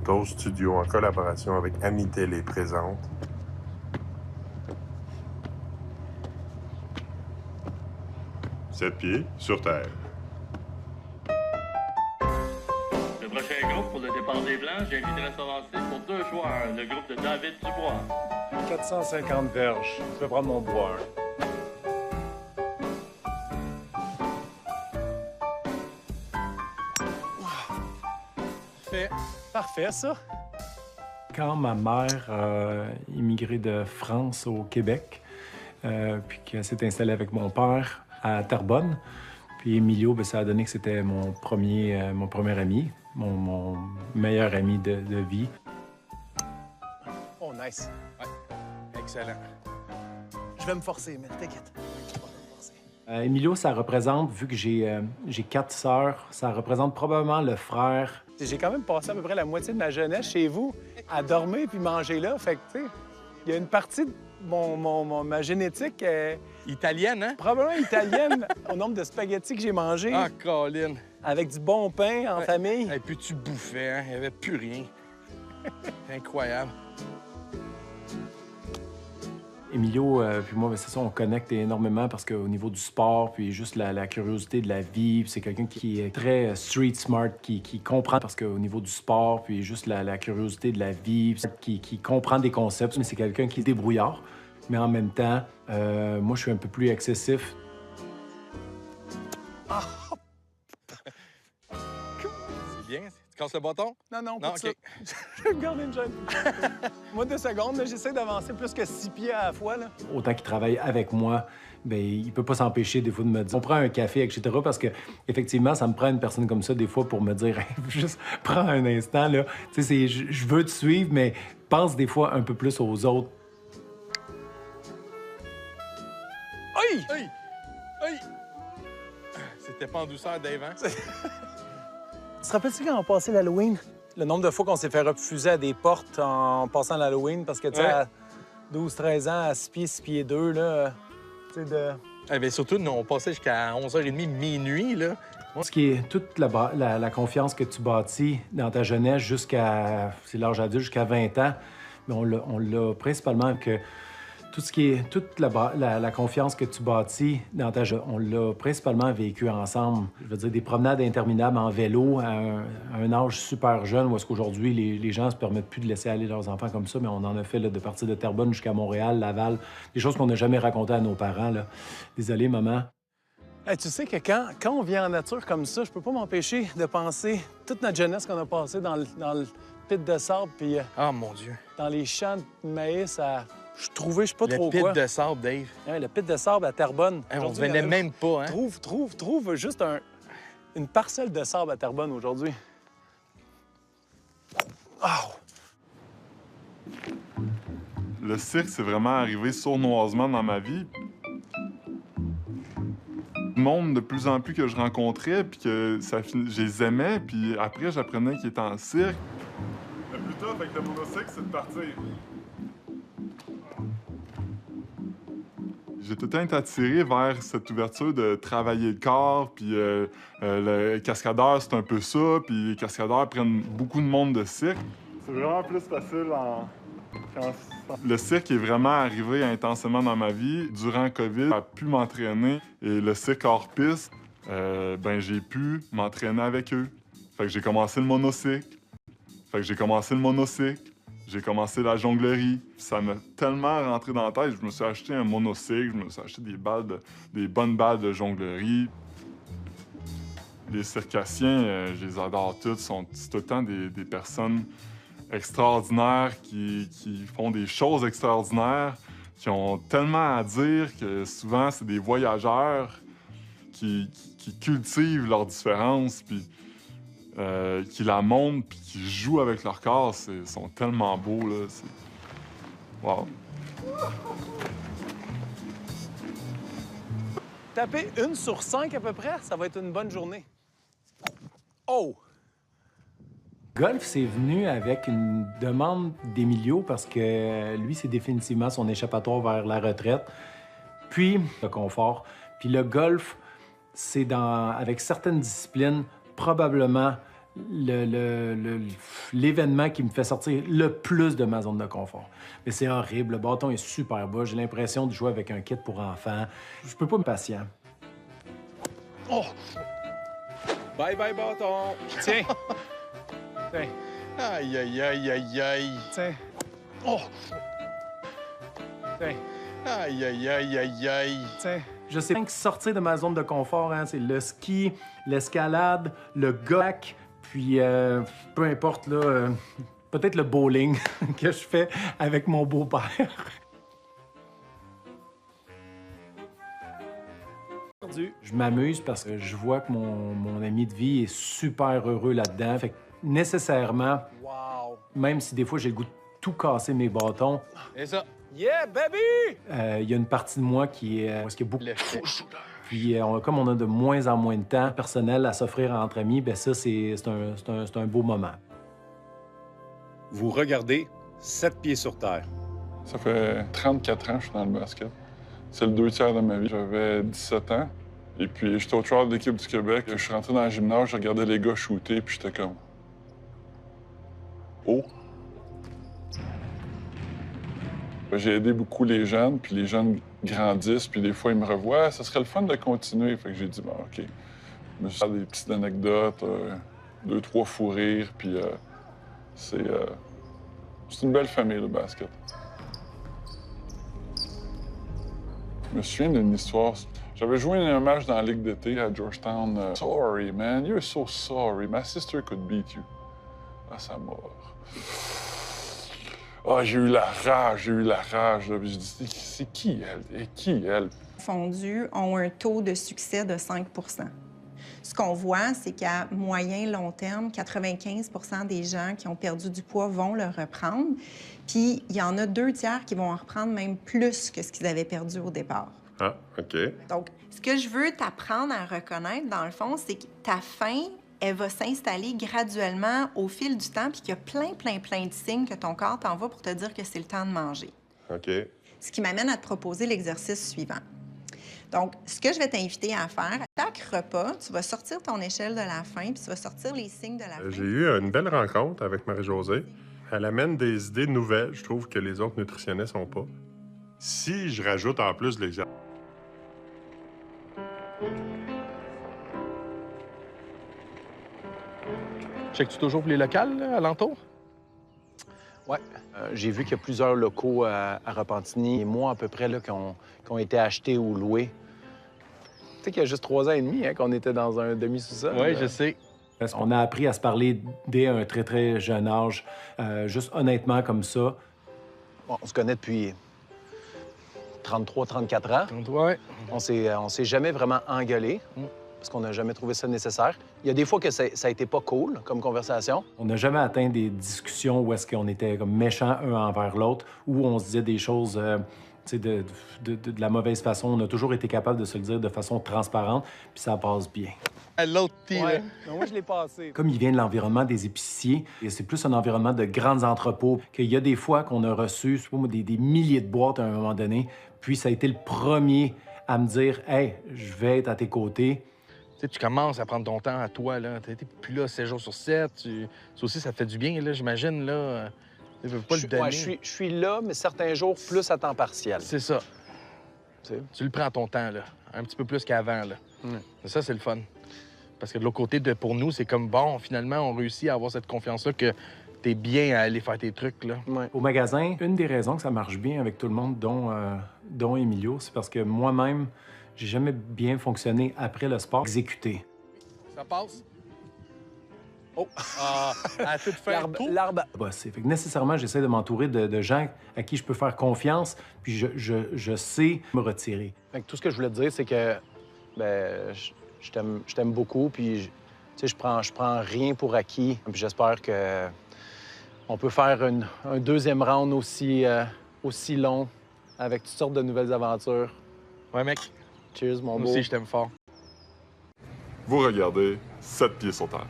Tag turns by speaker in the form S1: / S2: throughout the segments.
S1: Photo Studio en collaboration avec Ami Télé présente.
S2: Sept pieds sur terre.
S3: Le prochain groupe pour le départ des Blancs, j'inviterai s'avancer pour 2 joueurs, le groupe de David Dubois.
S4: 450 verges. Je vais prendre mon bois. Fait. Parfait, ça. Quand ma mère a immigré de France au Québec, puis qu'elle s'est installée avec mon père à Terrebonne, puis Emilio, bien, ça a donné que c'était mon premier ami, mon meilleur ami de vie. Oh, nice. Ouais, excellent. Je vais me forcer, mais t'inquiète. Emilio, ça représente, vu que j'ai 4 sœurs, ça représente probablement le frère. J'ai quand même passé à peu près la moitié de ma jeunesse chez vous à dormir puis manger là. Fait que, tu sais, il y a une partie de ma génétique...
S5: Italienne, hein?
S4: Probablement italienne au nombre de spaghettis que j'ai mangés.
S5: Ah, Colin!
S4: Avec du bon pain en famille.
S5: Et puis tu bouffais, hein? Il n'y avait plus rien. Incroyable.
S4: Emilio, puis moi, c'est ça, on connecte énormément parce qu'au niveau du sport, puis juste la curiosité de la vie, c'est quelqu'un qui est très street smart, qui comprend parce qu'au niveau du sport, puis juste la curiosité de la vie, qui comprend des concepts, mais c'est quelqu'un qui est débrouillard. Mais en même temps, moi, je suis un peu plus excessif.
S5: Ah! C'est bien. Tu casses le bâton?
S4: Non,
S5: pas
S4: OK. Ça.
S5: OK.
S4: Je vais me garder une jeune. Moi, 2 secondes, j'essaie d'avancer plus que 6 pieds à la fois. Là. Autant qu'il travaille avec moi, bien, il peut pas s'empêcher des fois de me dire on prend un café, etc. Parce que effectivement, ça me prend une personne comme ça des fois pour me dire hey, juste prends un instant. Là. Tu sais, je veux te suivre, mais pense des fois un peu plus aux autres. Aïe!
S5: Aïe! Aïe! C'était pas en douceur, Dave, hein?
S4: Tu te rappelles-tu quand on passait l'Halloween? Le nombre de fois qu'on s'est fait refuser à des portes en passant l'Halloween parce que, tu sais, à 12-13 ans, à 6 pieds, 6 pieds 2, là, tu sais, de...
S5: Eh bien, surtout, nous, on passait jusqu'à 11h30, minuit, là.
S4: Ce qui est toute la confiance que tu bâtis dans ta jeunesse jusqu'à, c'est l'âge adulte, jusqu'à 20 ans, mais on l'a principalement que... Tout ce qui est toute la confiance que tu bâtis dans ta jeunesse, on l'a principalement vécu ensemble. Je veux dire, des promenades interminables en vélo à un âge super jeune, où est-ce qu'aujourd'hui, les gens se permettent plus de laisser aller leurs enfants comme ça, mais on en a fait là, de partir de Terrebonne jusqu'à Montréal, Laval, des choses qu'on n'a jamais racontées à nos parents. Là. Désolé, maman. Hey, tu sais que quand on vient en nature comme ça, je peux pas m'empêcher de penser toute notre jeunesse qu'on a passée dans le pit de sable, puis
S5: Ah, mon Dieu.
S4: dans les champs de maïs à... Je trouvais, je sais pas
S5: Le
S4: trop
S5: pit
S4: quoi.
S5: de sable, Dave.
S4: Ouais, le pit de sable à Terrebonne.
S5: Hey, on
S4: Aujourd'hui,
S5: venait
S4: il y en a-
S5: même pas, hein?
S4: Trouve juste une parcelle de sable à Terrebonne aujourd'hui. Oh!
S2: Le cirque, c'est vraiment arrivé sournoisement dans ma vie. Le monde, de plus en plus que je rencontrais, puis que je les aimais, puis après, j'apprenais qu'ils étaient en cirque. Le plus tough avec le monocycle, c'est de partir. J'ai tout le temps été attiré vers cette ouverture de travailler le corps, puis le cascadeur, c'est un peu ça, puis les cascadeurs prennent beaucoup de monde de cirque. C'est vraiment plus facile Le cirque est vraiment arrivé intensément dans ma vie. Durant le COVID, j'ai pu m'entraîner, et le cirque hors piste, ben j'ai pu m'entraîner avec eux. Fait que j'ai commencé le monocycle. J'ai commencé la jonglerie. Ça m'a tellement rentré dans la tête. Je me suis acheté un monocycle, je me suis acheté des bonnes balles de jonglerie. Les circassiens, je les adore tous. C'est tout le temps des personnes extraordinaires qui font des choses extraordinaires, qui ont tellement à dire que souvent, c'est des voyageurs qui cultivent leurs différences, puis qui la montrent, puis qui jouent avec leur corps. Ils sont tellement beaux, là. Wow.
S4: Taper 1 sur 5 à peu près, ça va être une bonne journée. Oh! Golf, c'est venu avec une demande d'Emilio parce que lui, c'est définitivement son échappatoire vers la retraite, puis le confort. Puis le golf, c'est avec certaines disciplines, probablement l'événement qui me fait sortir le plus de ma zone de confort. Mais c'est horrible, le bâton est super bas, j'ai l'impression de jouer avec un kit pour enfants. Je peux pas me patient.
S5: Oh! Bye bye, bâton!
S4: Tiens! Tiens!
S5: Aïe, aïe, aïe, aïe, aïe!
S4: Tiens!
S5: Oh!
S4: Tiens!
S5: Aïe, aïe, aïe, aïe, aïe!
S4: Tiens! Je sais que sortir de ma zone de confort, hein, c'est le ski, l'escalade, le GOAC, puis peu importe, là, peut-être le bowling que je fais avec mon beau-père. Je m'amuse parce que je vois que mon ami de vie est super heureux là-dedans. Fait que nécessairement,
S5: Wow!
S4: même si des fois j'ai le goût de tout casser mes bâtons,
S5: Et ça? Yeah, baby!
S4: il y a une partie de moi qui est... parce qu'il y a beaucoup...
S5: Le fait.
S4: Puis comme on a de moins en moins de temps personnel à s'offrir entre amis, bien ça, c'est un beau moment.
S6: Vous regardez 7 pieds sur terre.
S2: Ça fait 34 ans que je suis dans le basket. C'est le 2 tiers de ma vie. J'avais 17 ans. Et puis, j'étais au trial de l'équipe du Québec. Je suis rentré dans le gymnase, je regardais les gars shooter, puis j'étais comme... Oh! J'ai aidé beaucoup les jeunes, puis les jeunes grandissent, puis des fois, ils me revoient. Ça serait le fun de continuer. Fait que j'ai dit, bon, OK. Je me suis fait des petites anecdotes, 2-3 fous rires, puis c'est une belle famille, le basket. Je me souviens d'une histoire. J'avais joué un match dans la Ligue d'été à Georgetown. Sorry, man, you're so sorry. My sister could beat you. Ah, ça m'a... Ah, j'ai eu la rage, là. Puis je dis, c'est qui elle? Et qui elle?
S7: Fondus ont un taux de succès de 5 Ce qu'on voit, c'est qu'à moyen long terme, 95 des gens qui ont perdu du poids vont le reprendre. Puis il y en a 2 tiers qui vont en reprendre même plus que ce qu'ils avaient perdu au départ.
S1: Ah, OK.
S7: Donc, ce que je veux t'apprendre à reconnaître, dans le fond, c'est que ta faim, elle va s'installer graduellement au fil du temps, puis qu'il y a plein de signes que ton corps t'envoie pour te dire que c'est le temps de manger.
S1: OK.
S7: Ce qui m'amène à te proposer l'exercice suivant. Donc, ce que je vais t'inviter à faire, à chaque repas, tu vas sortir ton échelle de la faim, puis tu vas sortir les signes de la faim.
S1: J'ai eu une belle rencontre avec Marie-Josée. Elle amène des idées nouvelles, je trouve, que les autres nutritionnistes n'ont pas. Si je rajoute en plus l'exercice...
S5: Checkes-tu toujours pour les locales, là, alentour?
S8: Oui. J'ai vu qu'il y a plusieurs locaux à Repentigny, et moi à peu près, là, qui ont été achetés ou loués. Tu sais qu'il y a juste 3 ans et demi hein, qu'on était dans un demi-sous-sol.
S5: Oui, je sais.
S4: Parce qu'on a appris à se parler dès un très jeune âge, juste honnêtement comme ça.
S8: Bon, on se connaît depuis 33, 34 ans.
S5: Ouais.
S8: On s'est jamais vraiment engueulé, parce qu'on n'a jamais trouvé ça nécessaire. Il y a des fois que ça a été pas cool comme conversation.
S4: On n'a jamais atteint des discussions où est-ce qu'on était comme méchants un envers l'autre, où on se disait des choses tu sais, de la mauvaise façon. On a toujours été capable de se le dire de façon transparente, puis ça passe bien.
S5: L'autre tir.
S8: Ouais. Moi, je l'ai passé.
S4: Comme il vient de l'environnement des épiciers, et c'est plus un environnement de grands entrepôts, qu'il y a des fois qu'on a reçu je sais pas moi, des milliers de boîtes à un moment donné, puis ça a été le premier à me dire « Hey, je vais être à tes côtés ».
S5: Tu sais, tu commences à prendre ton temps à toi, là. T'es plus là 7 jours sur 7. Ça aussi, ça te fait du bien, là, j'imagine, là. Tu veux pas le donner.
S8: Ouais, je suis là, mais certains jours, plus à temps partiel.
S5: C'est ça.
S8: Tu sais.
S5: Tu le prends ton temps, là. Un petit peu plus qu'avant, là.
S8: Ouais.
S5: Ça, c'est le fun. Parce que de l'autre côté, pour nous, c'est comme, bon, finalement, on réussit à avoir cette confiance-là que t'es bien à aller faire tes trucs, là.
S8: Ouais.
S4: Au magasin, une des raisons que ça marche bien avec tout le monde, dont Emilio, c'est parce que moi-même, j'ai jamais bien fonctionné après le sport exécuté.
S5: Ça passe? Oh! À toute fin, tout.
S8: L'arbre.
S4: Fait que nécessairement, j'essaie de m'entourer de gens à qui je peux faire confiance, puis je sais me retirer.
S8: Fait que tout ce que je voulais te dire, c'est que ben, je t'aime beaucoup, puis tu sais, je prends rien pour acquis. Puis j'espère que on peut faire un deuxième round aussi long, avec toutes sortes de nouvelles aventures.
S5: Ouais, mec.
S8: Cheers, mon
S5: Moi
S8: beau.
S5: aussi, je t'aime fort.
S2: Vous regardez 7 pieds sur terre.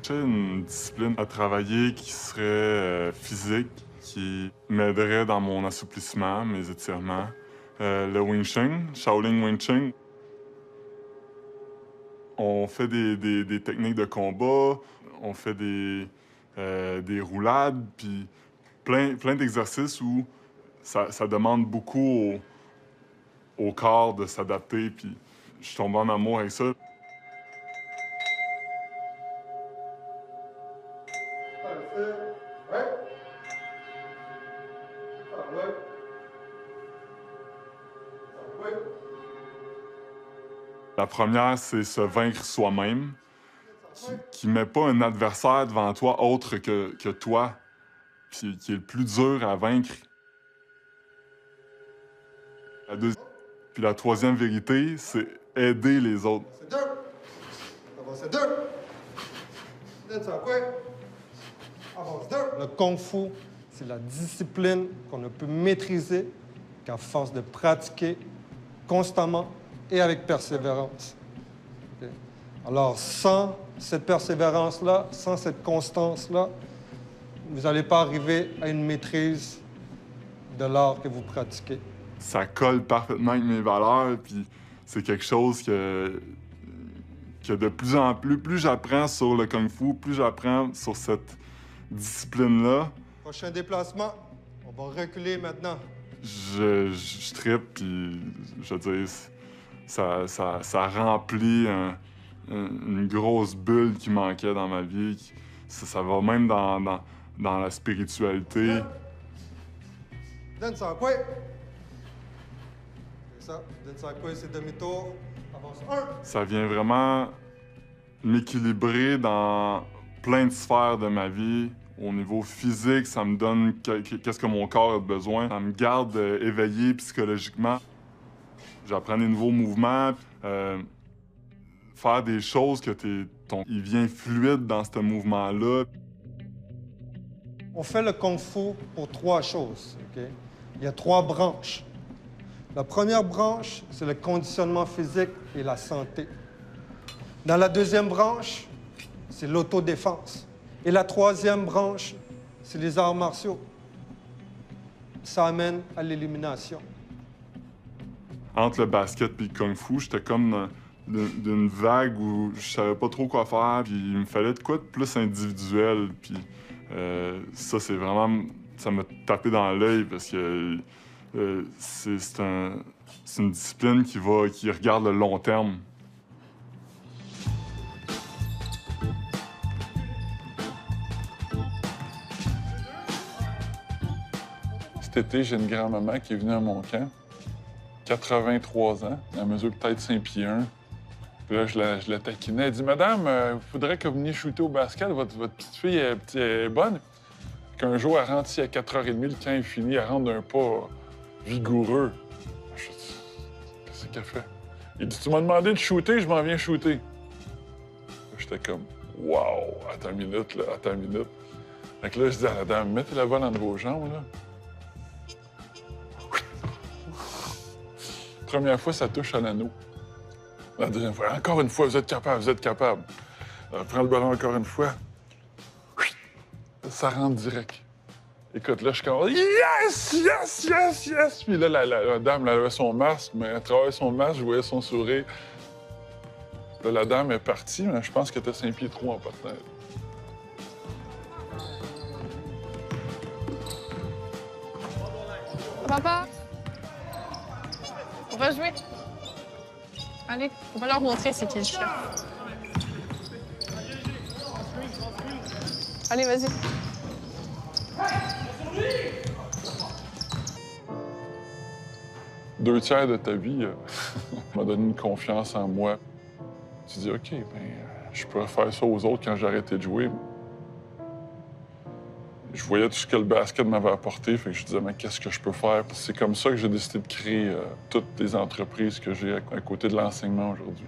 S2: J'ai une discipline à travailler qui serait physique, qui m'aiderait dans mon assouplissement, mes étirements. Le Wing Chun, Shaolin Wing Chun. On fait des techniques de combat, on fait des roulades, puis plein d'exercices où ça demande beaucoup au corps de s'adapter, puis je suis tombé en amour avec ça. La première, c'est se vaincre soi-même, qui met pas un adversaire devant toi autre que toi, puis qui est le plus dur à vaincre. Puis la troisième vérité, c'est aider les autres.
S9: Le Kung Fu, c'est la discipline qu'on ne peut maîtriser qu'à force de pratiquer constamment et avec persévérance. Okay? Alors, sans cette persévérance-là, sans cette constance-là, vous n'allez pas arriver à une maîtrise de l'art que vous pratiquez.
S2: Ça colle parfaitement avec mes valeurs, puis c'est quelque chose que de plus en plus j'apprends sur le Kung Fu, plus j'apprends sur cette discipline-là.
S9: Prochain déplacement, on va reculer maintenant.
S2: Je trippe, puis je veux dire, ça remplit une grosse bulle qui manquait dans ma vie. Ça va même dans la spiritualité.
S9: Donne ça, quoi? C'est ça. Donne ça, quoi? C'est demi-tour. Avance. 1.
S2: Ça vient vraiment m'équilibrer dans plein de sphères de ma vie. Au niveau physique, ça me donne qu'est-ce que mon corps a besoin. Ça me garde éveillé psychologiquement. J'apprends des nouveaux mouvements. Faire des choses que il vient fluide dans ce mouvement-là.
S9: On fait le Kung Fu pour 3 choses. Okay? Il y a 3 branches. La première branche, c'est le conditionnement physique et la santé. Dans la deuxième branche, c'est l'autodéfense. Et la troisième branche, c'est les arts martiaux. Ça amène à l'élimination.
S2: Entre le basket et le Kung Fu, j'étais comme d'une vague où je savais pas trop quoi faire, puis il me fallait de quoi de plus individuel. Puis ça, c'est vraiment... Ça m'a tapé dans l'œil parce que c'est une discipline qui regarde le long terme. Cet été, j'ai une grand-maman qui est venue à mon camp, 83 ans, elle mesure peut-être 5 pieds 1. Puis là, je la taquinais. Elle dit « Madame, il faudrait que vous veniez shooter au basket, votre petite fille est bonne. » Qu'un jour, elle rentre ici à 4h30, le camp est fini, elle rentre d'un pas vigoureux. Je dis « Qu'est-ce qu'elle fait? » Il dit « Tu m'as demandé de shooter, je m'en viens shooter. » J'étais comme « Wow! Attends une minute, là, attends une minute. » Fait que là, je dis à la dame « Mettez la balle entre vos jambes, là. » Première fois, ça touche à l'anneau. La deuxième fois, encore une fois, vous êtes capable, vous êtes capable. Prends le ballon encore une fois. Ça rentre direct. Écoute, là, je commence. Yes, yes, yes, yes! Puis là, la dame, elle avait son masque, mais à travers son masque, je voyais son sourire. Là, la dame est partie, mais je pense qu'elle était 5 pieds 3 en partant.
S10: Papa! On va jouer. Allez, on va leur montrer c'est qui le chien. Allez, vas-y.
S2: 2 tiers de ta vie m'a donné une confiance en moi. Tu dis, OK, ben, je pourrais faire ça aux autres quand j'ai arrêté de jouer. Je voyais tout ce que le basket m'avait apporté, fait que je disais, mais qu'est-ce que je peux faire? C'est comme ça que j'ai décidé de créer toutes les entreprises que j'ai à côté de l'enseignement aujourd'hui.